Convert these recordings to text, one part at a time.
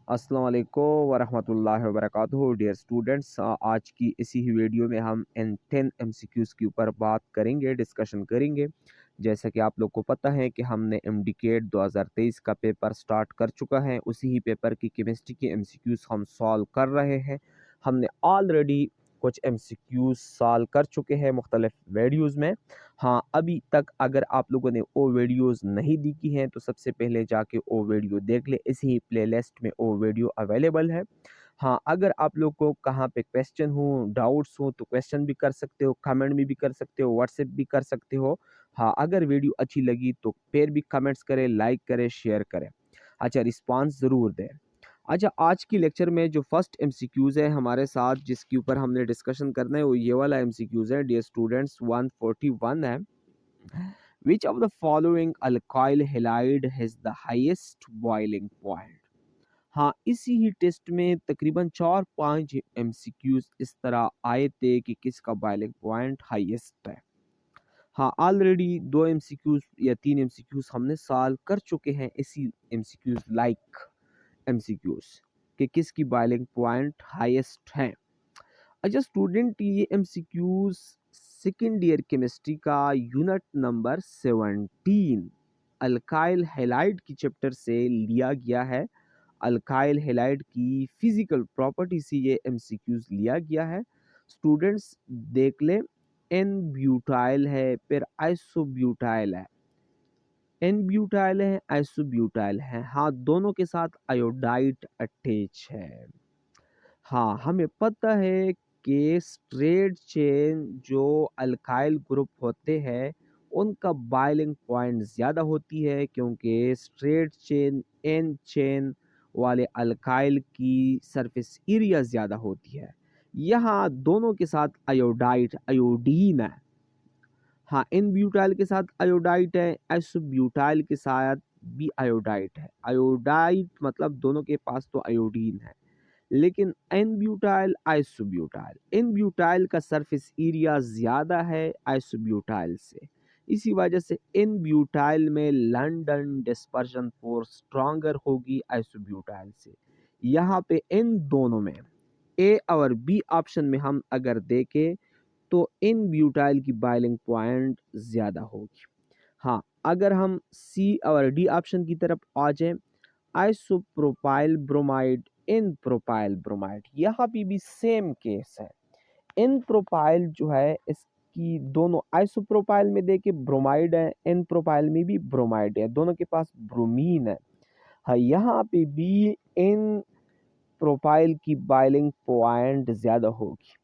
अस्सलाम वालेकुम वरहमतुल्लाहि वबरकातुहू डियर स्टूडेंट्स। आज की इसी ही वीडियो में हम इन 10 एमसीक्यूज़ के ऊपर बात करेंगे, डिस्कशन करेंगे। जैसा कि आप लोग को पता है कि हमने एमडीकेट 2023 का पेपर स्टार्ट कर चुका है। उसी ही पेपर की केमिस्ट्री के एमसीक्यूज़ हम सॉल्व कर रहे हैं। हमने ऑलरेडी कुछ एमसीक्यूज़ सॉल्व कर चुके हैं मुख्तलिफ वीडियोज़ में। हाँ, अभी तक अगर आप लोगों ने वो वीडियोज़ नहीं देखी हैं तो सबसे पहले जाके वो वीडियो देख लें। इसी ही प्लेलिस्ट में वो वीडियो अवेलेबल है। हाँ, अगर आप लोग को कहाँ पे क्वेश्चन हो, डाउट्स हो तो क्वेश्चन भी कर सकते हो, कमेंट में भी कर सकते हो, व्हाट्सएप भी कर सकते हो। हाँ, अगर वीडियो अच्छी लगी तो फिर भी कमेंट्स करें, लाइक करें, शेयर करें। अच्छा, रिस्पॉन्स ज़रूर दें। अच्छा, आज की लेक्चर में जो फर्स्ट एमसीक्यूज़ है हमारे साथ, जिसके ऊपर हमने डिस्कशन करना है, वो ये वाला एमसीक्यूज़ है डियर स्टूडेंट्स। 141 है। Which of the following alkyl halide has the highest boiling point? हाँ, इसी ही टेस्ट में तकरीबन 4-5 एमसीक्यूज इस तरह आए थे कि किसका बॉइलिंग पॉइंट हाईएस्ट है। हाँ, ऑलरेडी 2 एमसीक्यूज या 3 एमसीक्यूज हमने सॉल्व कर चुके हैं इसी एमसीक्यूज लाइक एमसीक्यूज कि किसकी बॉइलिंग पॉइंट हाईएस्ट है। अच्छा स्टूडेंट, ये एमसीक्यूज सेकेंड ईयर केमिस्ट्री का यूनिट नंबर 17 अल्काइल हैलाइड की चैप्टर से लिया गया है। अल्काइल हैलाइड की फिजिकल प्रॉपर्टी से ये एमसीक्यूज लिया गया है। स्टूडेंट्स देख ले, एन ब्यूटाइल है, फिर आइसोब्यूटाइल है, एन ब्यूटाइल है, आइसोब्यूटाइल है। हाँ, दोनों के साथ आयोडाइड अटैच है। हाँ, हमें पता है कि स्ट्रेट चेन जो अल्काइल ग्रुप होते हैं उनका बॉइलिंग पॉइंट ज़्यादा होती है, क्योंकि स्ट्रेट चेन एन चेन वाले अल्काइल की सरफेस एरिया ज़्यादा होती है। यहाँ दोनों के साथ आयोडीन है। हाँ, एन ब्यूटाइल के साथ आयोडाइट है, आइसोब्यूटाइल के साथ भी आयोडाइट है। आयोडाइट मतलब दोनों के पास तो आयोडीन है, लेकिन n butyl isobutyl, n butyl का सरफेस एरिया ज़्यादा है आइसोब्यूटाइल से। इसी वजह से एन ब्यूटाइल में लंडन डिस्पर्शन फोर्स स्ट्रांगर होगी आइसोब्यूटाइल से। यहाँ पे इन दोनों में ए और बी ऑप्शन में हम अगर देखें तो इन ब्यूटाइल की बॉइलिंग पॉइंट ज़्यादा होगी। हाँ, अगर हम सी और डी ऑप्शन की तरफ आ जाएं, आइसोप्रोपाइल ब्रोमाइड, इन प्रोपाइल ब्रोमाइड, यहाँ पे भी सेम केस है। इन प्रोपाइल जो है इसकी दोनों आइसोप्रोपाइल में देखे ब्रोमाइड है, इन प्रोपाइल में भी ब्रोमाइड है, दोनों के पास ब्रोमीन है। हाँ, यहाँ पे भी इन प्रोपाइल की बॉइलिंग पॉइंट ज़्यादा होगी,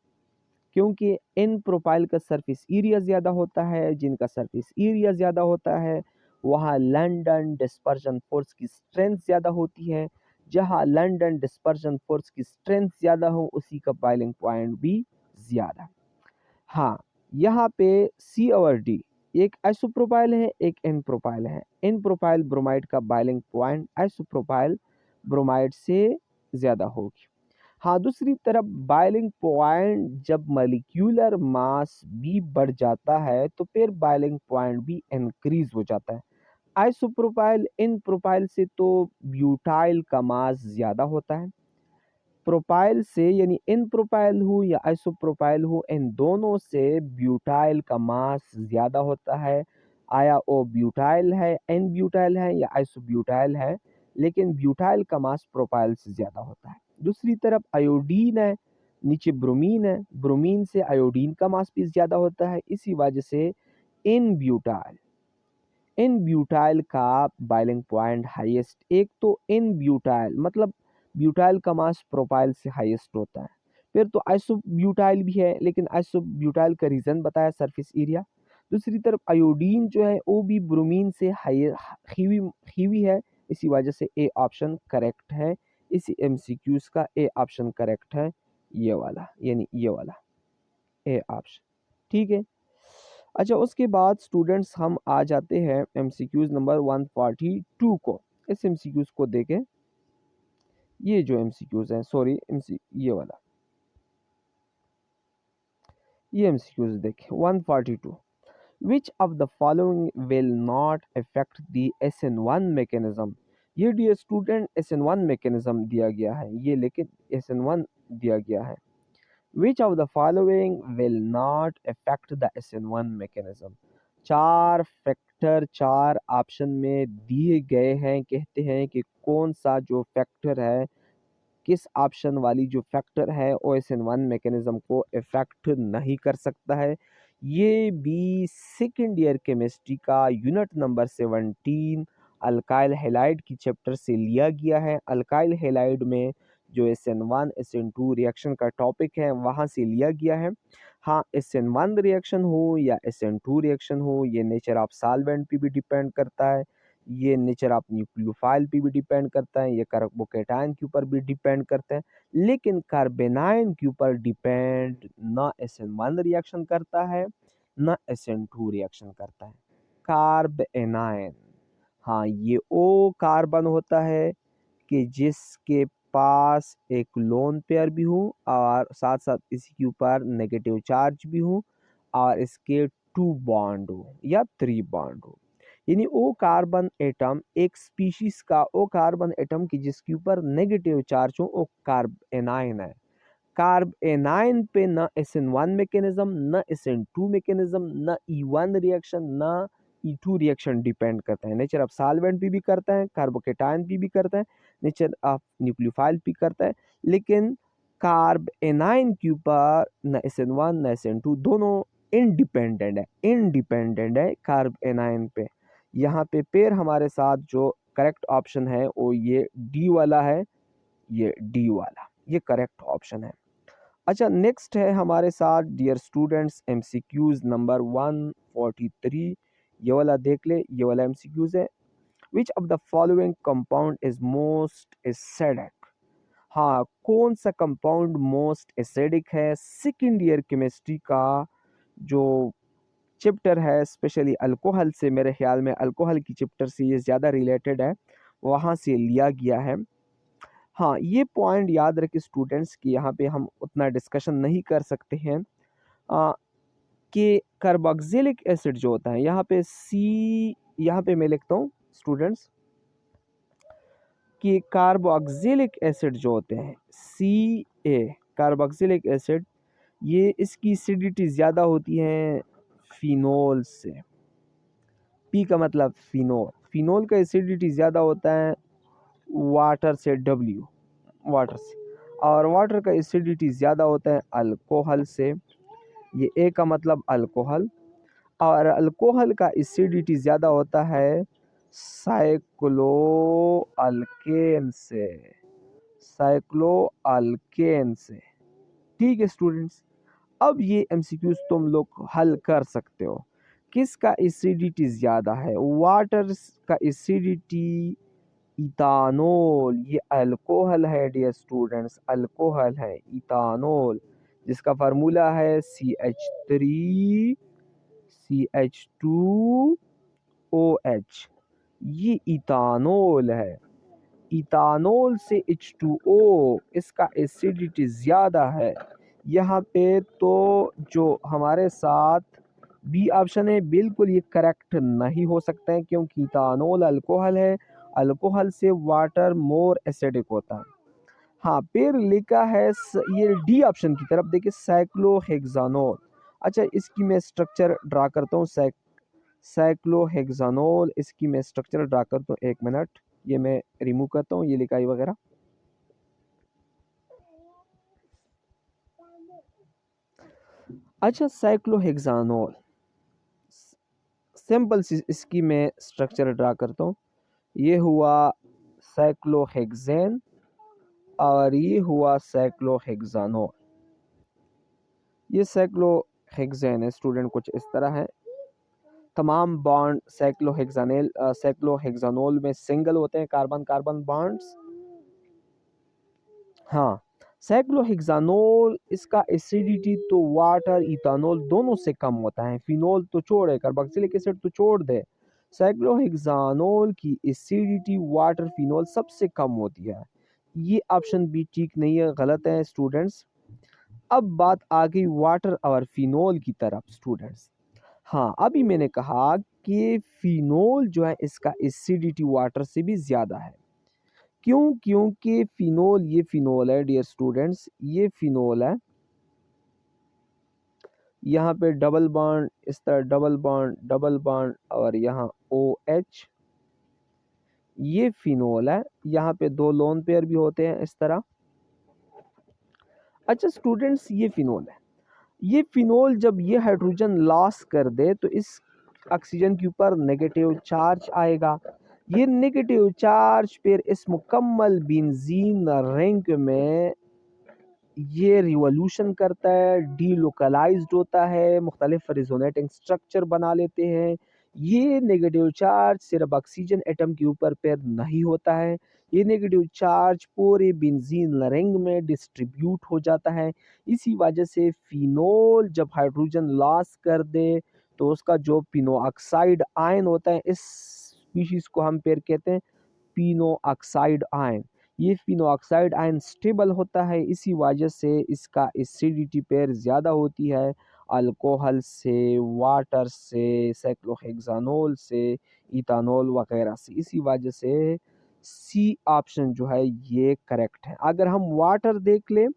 क्योंकि इन प्रोपाइल का सरफेस एरिया ज़्यादा होता है। जिनका सरफेस एरिया ज़्यादा होता है वहाँ लंडन डिस्पर्शन फोर्स की स्ट्रेंथ ज़्यादा होती है। जहाँ लंडन डिस्पर्शन फोर्स की स्ट्रेंथ ज़्यादा हो उसी का बॉइलिंग पॉइंट भी ज़्यादा। हाँ, यहाँ पे सी और डी, एक आइसोप्रोपाइल है, एक एन प्रोपाइल है। एन प्रोपाइल ब्रोमाइड का बॉइलिंग पॉइंट आइसोप्रोपाइल ब्रोमाइड से ज़्यादा होगी। हाँ, दूसरी तरफ बॉइलिंग पॉइंट जब मॉलिक्यूलर मास भी बढ़ जाता है तो फिर बॉइलिंग पॉइंट भी इंक्रीज हो जाता है। आइसोप्रोपाइल इन प्रोपाइल से तो ब्यूटाइल का मास ज़्यादा होता है। प्रोपाइल से यानी इन प्रोपाइल हो या आइसोप्रोपाइल हो, इन दोनों से ब्यूटाइल का मास ज़्यादा होता है। आया वो ब्यूटाइल है, एन ब्यूटाइल है या आइसोब्यूटाइल है, लेकिन ब्यूटाइल का मास प्रोपाइल से ज़्यादा होता है। दूसरी तरफ आयोडीन है, नीचे ब्रोमीन है, ब्रोमीन से आयोडीन का मास भी ज़्यादा होता है। इसी वजह से इन ब्यूटाइल, इन ब्यूटाइल का बॉइलिंग पॉइंट हाईएस्ट। एक तो इन ब्यूटाइल मतलब ब्यूटाइल का मास प्रोपाइल से हाईएस्ट होता है। फिर तो आइसोब्यूटाइल भी है, लेकिन आइसोब्यूटाइल का रीज़न बताया सरफेस एरिया। दूसरी तरफ आयोडीन जो है वो भी ब्रोमीन से खीवी है। इसी वजह से ए ऑप्शन करेक्ट है। इसी एमसीक्यूज का ए ऑप्शन करेक्ट है, ये वाला यानी ये वाला ए ऑप्शन। ठीक है। अच्छा, उसके बाद स्टूडेंट्स हम आ जाते हैं एमसीक्यूज नंबर 142 को। इस एमसीक्यूज को देखें। ये जो एमसीक्यूज हैं, सॉरी एमसी ये वाला, ये एमसीक्यूज देखें 142। Which of the following will not affect the SN1 mechanism? ये डियर स्टूडेंट SN1 मैकेनिज्म दिया गया है, ये लेकिन SN1 दिया गया है। Which of the following will not affect the SN1 mechanism? चार फैक्टर चार ऑप्शन में दिए गए हैं, कहते हैं कि कौन सा जो फैक्टर है, किस ऑप्शन वाली जो फैक्टर है OSN1 मैकेनिज्म को इफेक्ट नहीं कर सकता है। ये भी सेकेंड ईयर केमिस्ट्री का यूनिट नंबर 17 अल्काइल हैलाइड की चैप्टर से लिया गया है। अल्काइल हैलाइड में जो SN1 SN2 रिएक्शन का टॉपिक है वहाँ से लिया गया है। हाँ, SN1 रिएक्शन हो या SN2 रिएक्शन हो, ये नेचर ऑफ सॉल्वेंट पे भी डिपेंड करता है, ये नेचर ऑफ न्यूक्लियोफाइल पे भी डिपेंड करता है, ये कार्बोकेटायन के ऊपर भी डिपेंड करता है, लेकिन कार्बेनाइन के ऊपर डिपेंड ना SN1 रिएक्शन करता है ना SN2 रिएक्शन करता है। कार्बेनाइन, हाँ, ये ओ कार्बन होता है कि जिसके पास एक लोन पेयर भी हो और साथ साथ इसके ऊपर नेगेटिव चार्ज भी हो और इसके 2 बॉन्ड हो या 3 बॉन्ड हो। यानी ओ कार्बन एटम एक स्पीशीज का ओ कार्बन एटम की जिसके ऊपर नेगेटिव चार्ज हो, वो कार्बेनाइन है। कार्बेनाइन पे न SN1 मैकेनिज्म, न SN2 मैकेनिज्म, न E1 रिएक्शन, न E2 रिएक्शन डिपेंड करता है। नेचर ऑफ सॉल्वेंट भी करता है, कार्बोकेटायन भी करता है, नेचर ऑफ न्यूक्लियोफाइल भी करता है, लेकिन कार्बेनाइन के ऊपर न SN1 न SN2 दोनों इंडिपेंडेंट है कार्बेनाइन पे। यहाँ पे पेयर हमारे साथ जो करेक्ट ऑप्शन है वो ये डी वाला है, ये डी वाला, ये करेक्ट ऑप्शन है। अच्छा, नेक्स्ट है हमारे साथ डियर स्टूडेंट्स MCQs नंबर 143। ये वाला देख ले, ये वाला MCQs है। Which of the following compound is most acidic? हाँ, कौन सा कंपाउंड मोस्ट एसिडिक है? सेकेंड ईयर केमिस्ट्री का जो चैप्टर है, स्पेशली अल्कोहल से, मेरे ख्याल में अल्कोहल की चैप्टर से ये ज़्यादा रिलेटेड है, वहाँ से लिया गया है। हाँ, ये पॉइंट याद रखिए स्टूडेंट्स कि यहाँ पे हम उतना डिस्कशन नहीं कर सकते हैं कि कार्बोक्सिलिक एसिड जो होता है, यहाँ पे सी, यहाँ पे मैं लिखता हूँ स्टूडेंट्स कि कार्बोक्सिलिक एसिड जो होते हैं CA, कार्बोक्सिलिक एसिड, ये इसकी एसिडिटी ज़्यादा होती है फिनोल से। पी का मतलब फिनोल, फिनोल का एसिडिटी ज़्यादा होता है वाटर से, W वाटर से, और वाटर का एसिडिटी ज़्यादा होता है अल्कोहल से। ये ए का मतलब अल्कोहल, और अल्कोहल का एसिडिटी ज़्यादा होता है साइक्लो अल्केन से, साइक्लो अल्केन से। ठीक है स्टूडेंट्स, अब ये MCQs तुम लोग हल कर सकते हो। किसका एसिडिटी ज़्यादा है? वाटर का एसिडिटी इथानोल, ये अल्कोहल है डियर स्टूडेंट्स, अल्कोहल है इथानोल, जिसका फार्मूला है CH3CH2OH। ये इथानोल है। इथानोल से H2O, इसका एसिडिटी ज़्यादा है। यहाँ पे तो जो हमारे साथ बी ऑप्शन है बिल्कुल ये करेक्ट नहीं हो सकता है, क्योंकि इथानोल अल्कोहल है, अल्कोहल से वाटर मोर एसिडिक होता है। हाँ, फिर लिखा है ये डी ऑप्शन की तरफ देखिए, साइक्लोहेक्सानोल। अच्छा, इसकी मैं स्ट्रक्चर ड्रा करता हूँ, साइक्लोहेक्सानोल, इसकी मैं स्ट्रक्चर ड्रा करता हूँ, 1 मिनट, ये मैं रिमूव करता हूँ ये लिखाई वगैरह। अच्छा, साइक्लोहेक्सानोल, सिंपल सी इसकी मैं स्ट्रक्चर ड्रा करता हूँ। ये हुआ साइक्लोहेक्सेन और ये हुआ साइक्लोहेक्सानोल। ये साइक्लोहेक्सेन है स्टूडेंट, कुछ इस तरह है। तमाम बॉन्ड साइक्लोहेक्सानोल में सिंगल होते हैं, कार्बन कार्बन बॉन्ड्स। हाँ, साइक्लोहेक्सानोल, इसका एसिडिटी तो वाटर इथानोल दोनों से कम होता है। फिनोल तो छोड़े, कार्बोक्सिलिक एसिड तो छोड़ दे, साइक्लोहेक्सानोल की एसिडिटी वाटर फिनोल सबसे कम होती है। ये ऑप्शन भी ठीक नहीं है, गलत है स्टूडेंट्स। अब बात आ गई वाटर और फिनोल की तरफ स्टूडेंट्स। हाँ, अभी मैंने कहा कि फिनोल जो है इसका एसिडिटी वाटर से भी ज़्यादा है। क्यों? क्योंकि फिनोल, ये फिनोल है डियर स्टूडेंट्स, ये फिनोल है। यहाँ पे डबल बॉन्ड, इस तरह डबल बॉन्ड और यहाँ OH, ये फिनोल है। यहाँ पे 2 लोन पेयर भी होते हैं इस तरह। अच्छा स्टूडेंट्स, ये फिनोल है। ये फिनोल जब ये हाइड्रोजन लॉस कर दे तो इस ऑक्सीजन के ऊपर नेगेटिव चार्ज आएगा। ये नेगेटिव चार्ज फिर इस मुकम्मल बेंजीन रिंग में ये रिवॉल्यूशन करता है, डीलोकलाइज्ड होता है, मुख्तलिफ रेजोनेटिंग स्ट्रक्चर बना लेते हैं। ये नेगेटिव चार्ज सिर्फ ऑक्सीजन एटम के ऊपर पर नहीं होता है, ये नेगेटिव चार्ज पूरे बेंजीन रिंग में डिस्ट्रीब्यूट हो जाता है। इसी वजह से फिनोल जब हाइड्रोजन लॉस कर दे तो उसका जो पिनो ऑक्साइड आयन होता है, इस स्पीशीज को हम पेयर कहते हैं पिनो ऑक्साइड आयन। ये फिनो ऑक्साइड आयन स्टेबल होता है, इसी वजह से इसका एसिडिटी पेयर ज़्यादा होती है अल्कोहल से, वाटर से, साइक्लोहेक्सानोल से, इथानॉल वगैरह से। इसी वजह से सी ऑप्शन जो है ये करेक्ट है। अगर हम वाटर देख लें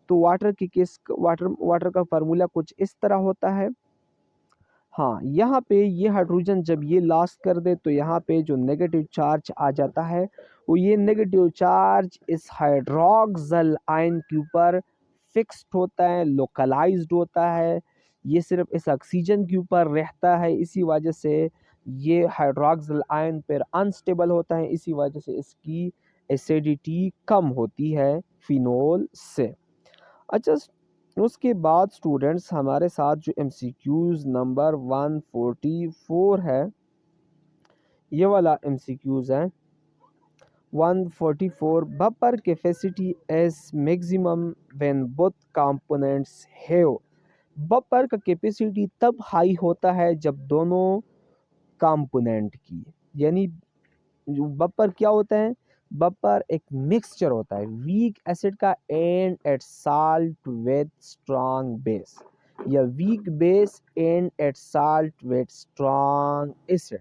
तो वाटर का फार्मूला कुछ इस तरह होता है। हाँ, यहाँ पे ये हाइड्रोजन जब ये लॉस कर दे तो यहाँ पे जो नेगेटिव चार्ज आ जाता है वो ये नेगेटिव चार्ज इस हाइड्रोक्सिल आयन के ऊपर फिक्स्ड होता है, लोकलाइज्ड होता है। ये सिर्फ इस ऑक्सीजन के ऊपर रहता है, इसी वजह से ये हाइड्रोक्सिल आयन पर अनस्टेबल होता है, इसी वजह से इसकी एसिडिटी कम होती है फिनोल से। अच्छा उसके बाद स्टूडेंट्स हमारे साथ जो MCQs नंबर 144 है, ये वाला MCQs है 144। Buffer capacity as maximum when both components have. Buffer का कैपेसिटी तब हाई होता है जब दोनों कंपोनेंट की, यानी बफर क्या होता है? बफर एक मिक्सचर होता है वीक एसिड का and at salt with strong base, या weak base and at salt with strong acid.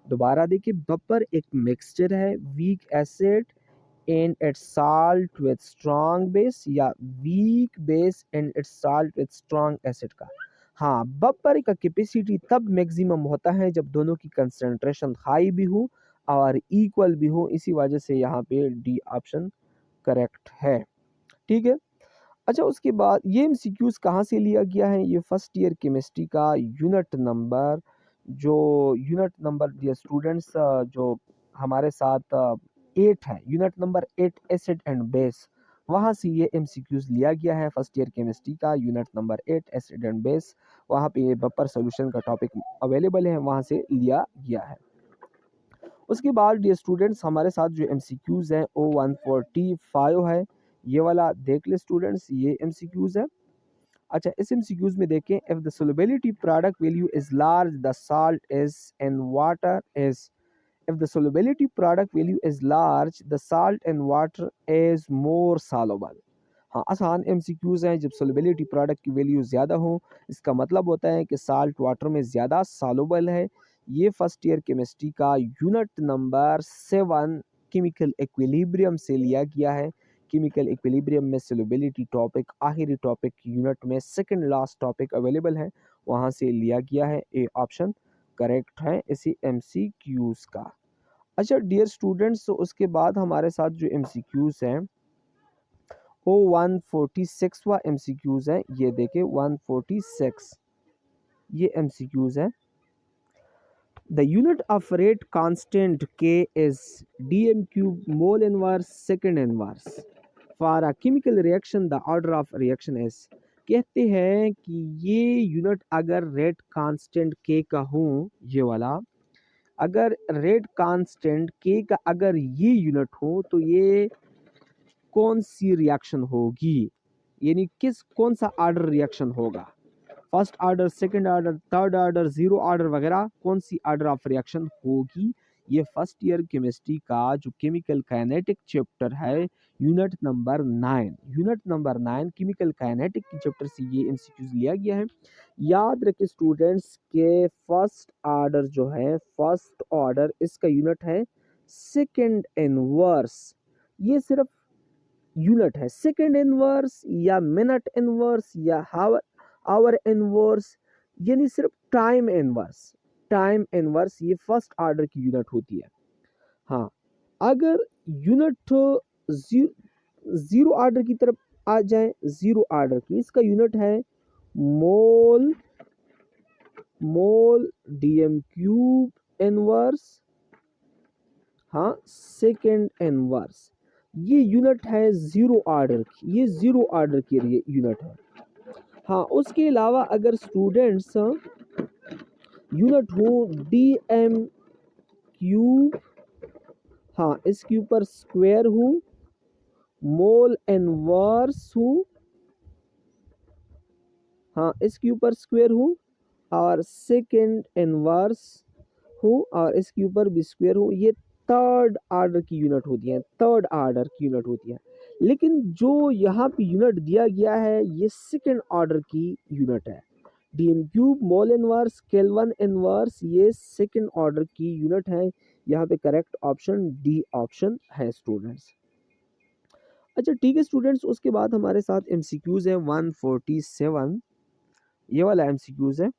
दोबारा देखिए, बफर एक मिक्सचर है weak acid and at salt with strong base, या weak base and at salt with strong acid का। हाँ, buffer का capacity तब मैक्सिमम होता है जब दोनों की कंसंट्रेशन हाई भी हो और इक्वल भी हो, इसी वजह से यहाँ पे डी ऑप्शन करेक्ट है। ठीक है। अच्छा उसके बाद ये MCQs कहाँ से लिया गया है? ये फर्स्ट ईयर केमिस्ट्री का यूनिट नंबर डियर स्टूडेंट्स जो हमारे साथ 8 है, unit number 8 acid and base, वहाँ से ये MCQs लिया गया है। फर्स्ट ईयर केमिस्ट्री का unit number 8 acid and base, वहाँ पे ये बफर सोल्यूशन का टॉपिक अवेलेबल है, वहाँ से लिया गया है। उसके बाद डियर स्टूडेंट्स हमारे साथ जो MCQs हैं वो 145 है, ये वाला देख ले स्टूडेंट्स, ये MCQs है। अच्छा इस MCQs में देखें, if the solubility product value is large the salt is in water is, if the solubility product value is large the salt in water is more soluble। हाँ, आसान MCQs हैं। जब सोलबिलिटी प्रोडक्ट की value ज़्यादा हो इसका मतलब होता है कि साल्ट वाटर में ज़्यादा सॉल्युबल है। ये फर्स्ट ईयर केमिस्ट्री का यूनिट नंबर 7 केमिकल इक्विलिब्रियम से लिया गया है। केमिकल इक्विलिब्रियम में सोलबिलिटी टॉपिक आखिरी टॉपिक यूनिट में सेकंड लास्ट टॉपिक अवेलेबल है, वहाँ से लिया गया है। ए ऑप्शन करेक्ट है इसी MCQs का। अच्छा डियर स्टूडेंट्स, उसके बाद हमारे साथ जो MCQs हैं वो 146वां MCQs है। ये देखें 146, ये MCQs है। The unit of rate constant K is dm cube mole inverse second inverse for a chemical reaction the order of reaction is. कहते हैं कि ये यूनिट अगर रेट कांस्टेंट K का हो, ये वाला अगर रेट कांस्टेंट K का अगर ये यूनिट हो तो ये कौन सी रिएक्शन होगी, यानी कौन सा ऑर्डर रिएक्शन होगा? First order, second order, third order, zero order वगैरह, कौन सी ऑर्डर ऑफ रिएक्शन होगी? ये फर्स्ट ईयर केमिस्ट्री का जो केमिकल काइनेटिक चैप्टर है यूनिट नंबर 9 केमिकल काइनेटिक की चैप्टर से ये MCQs लिया गया है। याद रखें स्टूडेंट्स के फर्स्ट ऑर्डर जो है, फर्स्ट ऑर्डर इसका यूनिट है सेकेंड इनवर्स, ये सिर्फ यूनिट है। सेकेंड इनवर्स या मिनट इनवर्स या आवर इनवर्स, यानी सिर्फ टाइम इनवर्स। टाइम इनवर्स ये फर्स्ट ऑर्डर की यूनिट होती है। हाँ, अगर यूनिट जीरो ऑर्डर की तरफ आ जाए, जीरो ऑर्डर की, इसका यूनिट है मोल, मोल डीएम क्यूब इनवर्स, हाँ सेकेंड इनवर्स, ये यूनिट है जीरो ऑर्डर की, ये जीरो ऑर्डर के लिए यूनिट है। हाँ, उसके अलावा अगर स्टूडेंट्स यूनिट हो डी एम क्यूब, हाँ इसके ऊपर स्क्वायर हो, मोल इनवर्स हो, हाँ इसके ऊपर स्क्वायर हो, और सेकेंड इनवर्स हो, और इसके ऊपर भी स्क्वायर हो, ये थर्ड ऑर्डर की यूनिट होती है, थर्ड ऑर्डर की यूनिट होती है। लेकिन जो यहाँ पे यूनिट दिया गया है ये सेकेंड ऑर्डर की यूनिट है। DM cube, mole inverse, kelvin inverse, ये सेकेंड ऑर्डर की यूनिट है। यहाँ पे करेक्ट ऑप्शन डी ऑप्शन है स्टूडेंट्स। अच्छा ठीक है स्टूडेंट्स, उसके बाद हमारे साथ एमसीक्यूज है 147, ये वाला एमसीक्यूज है।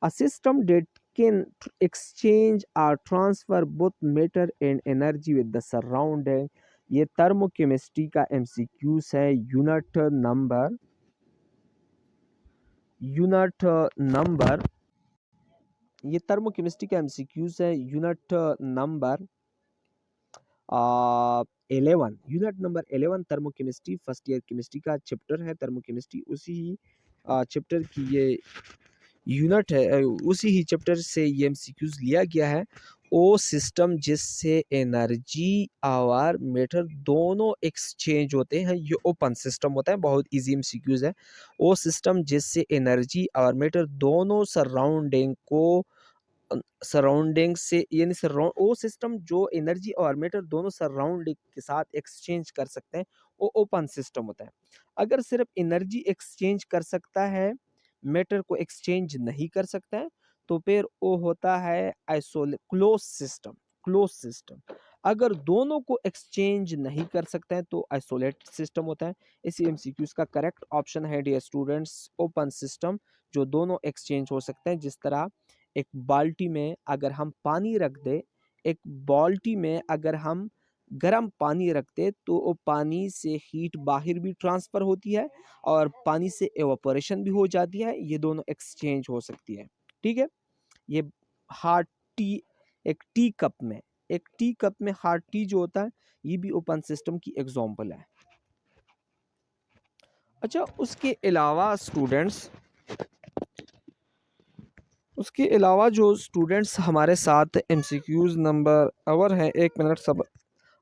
A system that can exchange or transfer both matter and energy with the surrounding, ये थर्मोकेमिस्ट्री का एमसीक्यूज है। यूनिट नंबर, ये थर्मोकेमिस्ट्री का एमसीक्यूज है। Unit number 11, unit number 11 thermochemistry, first year chemistry का चैप्टर है थर्मोकेमिस्ट्री, उसी ही चैप्टर की ये यूनिट है, उसी ही चैप्टर से ये एमसीक्यूज लिया गया है। वो सिस्टम जिससे एनर्जी और मैटर दोनों एक्सचेंज होते हैं, ये ओपन सिस्टम होता है। बहुत इजी एमसीक्यूज है। वो सिस्टम जिससे एनर्जी और मैटर दोनों सराउंडिंग से, यानी वो सिस्टम जो एनर्जी और मैटर दोनों सराउंडिंग के साथ एक्सचेंज कर सकते हैं, वो ओपन सिस्टम होता है। अगर सिर्फ एनर्जी एक्सचेंज कर सकता है, मैटर को एक्सचेंज नहीं कर सकता है, तो फिर वो होता है क्लोज सिस्टम, क्लोज सिस्टम। अगर दोनों को एक्सचेंज नहीं कर सकते हैं तो आइसोलेट सिस्टम होता है। इसी एमसीक्यूज का करेक्ट ऑप्शन है डियर स्टूडेंट्स ओपन सिस्टम, जो दोनों एक्सचेंज हो सकते हैं। जिस तरह एक बाल्टी में अगर हम पानी रख दे, एक बाल्टी में अगर हम गर्म पानी रखते तो वो पानी से हीट बाहर भी ट्रांसफ़र होती है और पानी से एवापोरेशन भी हो जाती है, ये दोनों एक्सचेंज हो सकती है। ठीक है, ये हार्ड टी, एक टी कप में हार्ड टी जो होता है, ये भी ओपन सिस्टम की एग्जांपल है। अच्छा उसके अलावा जो स्टूडेंट्स हमारे साथ एमसीक्यूज नंबर और है, एक मिनट सब।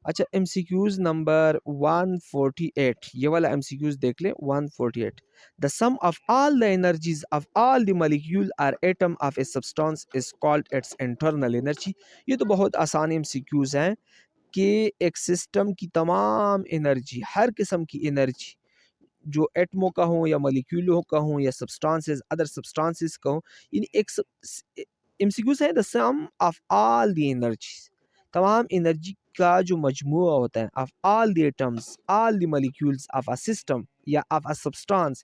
अच्छा, एमसीक्यूज नंबर 148, ये वाला एमसीक्यूज देख ले 148। The sum of all the energies of all the molecule और atom of a substance is called its internal energy. ये तो बहुत आसान एमसीक्यूज हैं कि एक सिस्टम की तमाम एनर्जी, हर किस्म की एनर्जी, जो एटमों का हो या मॉलिक्यूलों का हो या सब्सटेंसेस, अदर सब्सटेंसेस का हो, यानी एक एमसीक्यूज है the sum of all the energies, तमाम एनर्जी का जो मजमुआ होता है, of all the atoms, all the molecules of a system या ऑफ अ सब्सटेंस।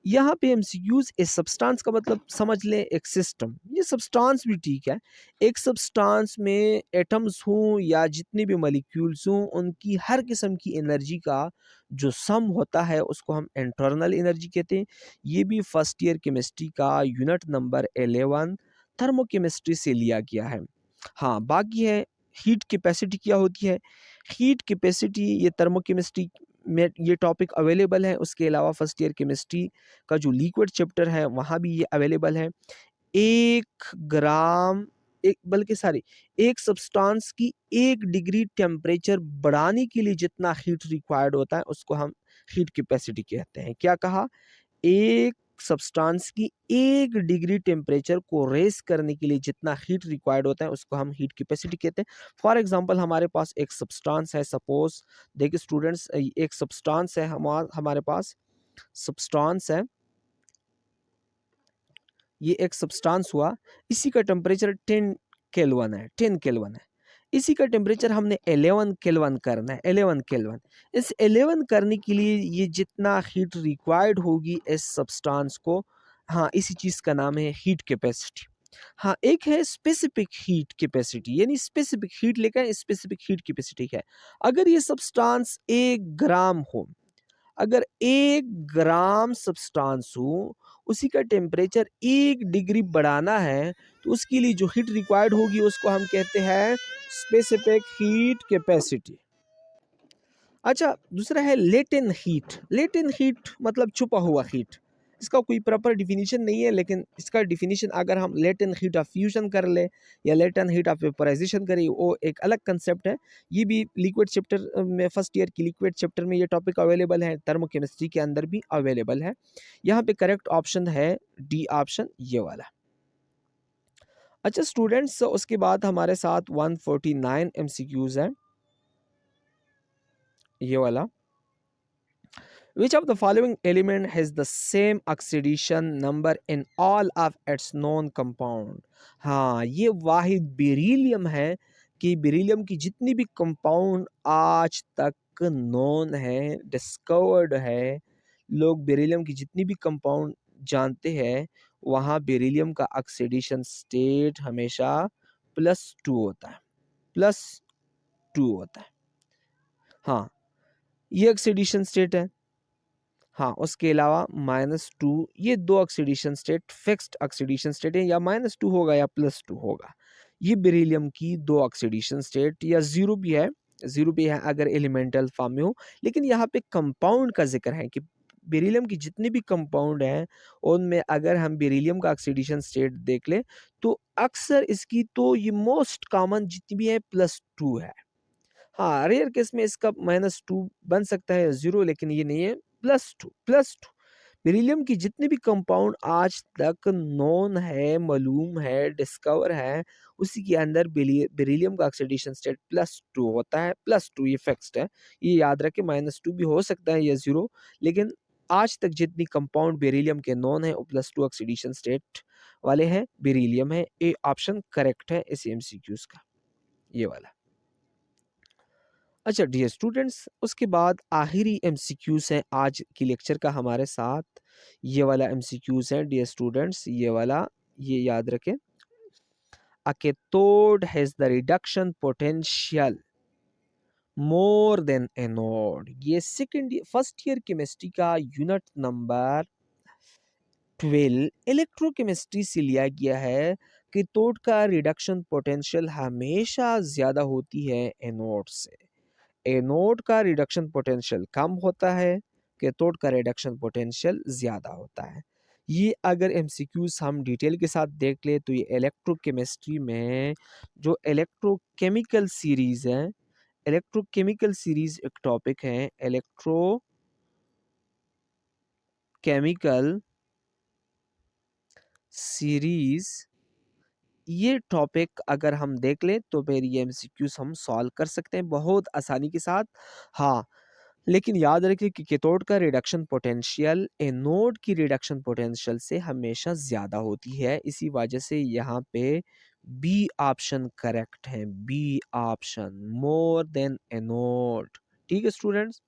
यहाँ पे एमसीक्यूज इस सब्सटेंस का मतलब समझ लें एक सिस्टम, ये सब्सटेंस भी ठीक है। एक सब्सटेंस में एटम्स हों या जितने भी मॉलिक्यूल्स हों, उनकी हर किस्म की एनर्जी का जो सम होता है उसको हम इंटरनल एनर्जी कहते हैं। ये भी फर्स्ट ईयर केमिस्ट्री का यूनिट नंबर 11 थर्मोकेमिस्ट्री से लिया गया है। हाँ, बाकी है हीट कैपेसिटी क्या होती है। हीट कैपेसिटी ये थर्मोकेमिस्ट्री में ये टॉपिक अवेलेबल है। उसके अलावा फर्स्ट ईयर केमिस्ट्री का जो लिक्विड चैप्टर है वहाँ भी ये अवेलेबल है। 1 ग्राम, एक बल्कि सारी एक सब्सटेंस की 1 डिग्री टेम्परेचर बढ़ाने के लिए जितना हीट रिक्वायर्ड होता है उसको हम हीट कैपेसिटी कहते हैं। क्या कहा, एक सब्सटेंस की 1 डिग्री टेम्परेचर को रेस करने के लिए जितना हीट रिक्वायर्ड होता है उसको हम हीट कैपेसिटी कहते हैं। फॉर एग्जांपल हमारे पास एक सब्सटेंस है, सपोज देखिए स्टूडेंट्स, एक सब्सटेंस है हमारे पास सब्सटेंस है, ये एक सब्सटेंस हुआ, इसी का टेम्परेचर 10 केल्विन है, 10 केल्विन है। इसी का टेम्परेचर हमने 11 केल्विन करना है, 11 केल्विन। इस 11 करने के लिए ये जितना हीट रिक्वायर्ड होगी इस सब्सटेंस को, हाँ, इसी चीज़ का नाम है हीट कैपेसिटी। हाँ, एक है स्पेसिफिक हीट कैपेसिटी, यानी स्पेसिफिक हीट लेकर स्पेसिफिक हीट कैपेसिटी है। अगर ये सब्सटेंस 1 ग्राम हो, अगर 1 ग्राम सब्सटेंस हो, उसी का टेम्परेचर 1 डिग्री बढ़ाना है, तो उसके लिए जो हीट रिक्वायर्ड होगी उसको हम कहते हैं स्पेसिफिक हीट कैपेसिटी। अच्छा, दूसरा है लेटेंट हीट। लेटेंट हीट मतलब छुपा हुआ हीट। इसका कोई प्रॉपर डिफिनीशन नहीं है, लेकिन इसका डिफिनीशन अगर हम लेटेंट हीट ऑफ फ्यूजन कर ले या लेटेंट हीट ऑफ वेपोराइजेशन करें, वो एक अलग कंसेप्ट है। ये भी लिक्विड चैप्टर में, फर्स्ट ईयर की लिक्विड चैप्टर में ये टॉपिक अवेलेबल है, थर्मोकेमिस्ट्री के अंदर भी अवेलेबल है। यहाँ पे करेक्ट ऑप्शन है डी ऑप्शन, ये वाला। अच्छा स्टूडेंट्स, उसके बाद हमारे साथ 149 एमसीक्यूज है, ये वाला। Which of the following element has the same oxidation number in all of its known compound? हाँ, ये वाहिद बेरिलियम है कि बेरिलियम की जितनी भी कंपाउंड आज तक नोन है, डिस्कवर्ड है, लोग बेरिलियम की जितनी भी कंपाउंड जानते हैं, वहाँ बेरिलियम का ऑक्सीडेशन स्टेट हमेशा +2 होता है, +2 होता है। हाँ, ये ऑक्सीडेशन स्टेट है। हाँ, उसके अलावा -2, ये 2 oxidation state fixed oxidation state है, या -2 होगा या +2 होगा। ये बेरिलियम की 2 ऑक्सीडेशन स्टेट, या 0 भी है, 0 भी है अगर एलिमेंटल फॉर्म में हो। लेकिन यहाँ पे कंपाउंड का ज़िक्र है कि बेरिलियम की जितने भी कंपाउंड हैं, उनमें अगर हम बेरिलियम का ऑक्सीडेशन स्टेट देख लें, तो अक्सर इसकी तो ये मोस्ट कॉमन जितनी भी है +2 है। हाँ, रेयर केस में इसका -2 बन सकता है, 0, लेकिन ये नहीं है, +2। बेरिलियम की जितने भी कंपाउंड आज तक नोन है, मालूम है, डिस्कवर है, उसी के अंदर बेरिलियम का ऑक्सीडेशन स्टेट +2 होता है। +2 ये फिक्स्ड है, ये याद रखें, -2 भी हो सकता है या 0, लेकिन आज तक जितनी कंपाउंड बेरिलियम के नोन है वो +2 ऑक्सीडेशन स्टेट वाले हैं, बेरिलियम है। ए ऑप्शन करेक्ट है इस एमसीक्यूज का, ये वाला। अच्छा डियर स्टूडेंट्स, उसके बाद आखिरी एमसीक्यूज हैं आज की लेक्चर का हमारे साथ, ये वाला एमसीक्यूज है डियर स्टूडेंट्स, ये वाला, ये याद रखें। A cathode has the reduction potential more than anode। ये फर्स्ट ईयर केमिस्ट्री का यूनिट नंबर 12 इलेक्ट्रोकेमिस्ट्री से लिया गया है। कैथोड का रिडक्शन पोटेंशियल हमेशा ज़्यादा होती है एनोड से। एनोड का रिडक्शन पोटेंशियल कम होता है, कैथोड का रिडक्शन पोटेंशियल ज़्यादा होता है। ये अगर एमसीक्यूज हम डिटेल के साथ देख ले तो ये इलेक्ट्रोकेमिस्ट्री में जो इलेक्ट्रोकेमिकल सीरीज़ है, इलेक्ट्रोकेमिकल सीरीज़ एक टॉपिक है, इलेक्ट्रोकेमिकल सीरीज़, ये टॉपिक अगर हम देख लें तो फिर ये एमसीक्यूज हम सॉल्व कर सकते हैं बहुत आसानी के साथ। हाँ, लेकिन याद रखिए कि कैथोड का रिडक्शन पोटेंशियल एनोड की रिडक्शन पोटेंशियल से हमेशा ज़्यादा होती है, इसी वजह से यहाँ पे बी ऑप्शन करेक्ट है, B option, more than anode. ठीक है स्टूडेंट्स।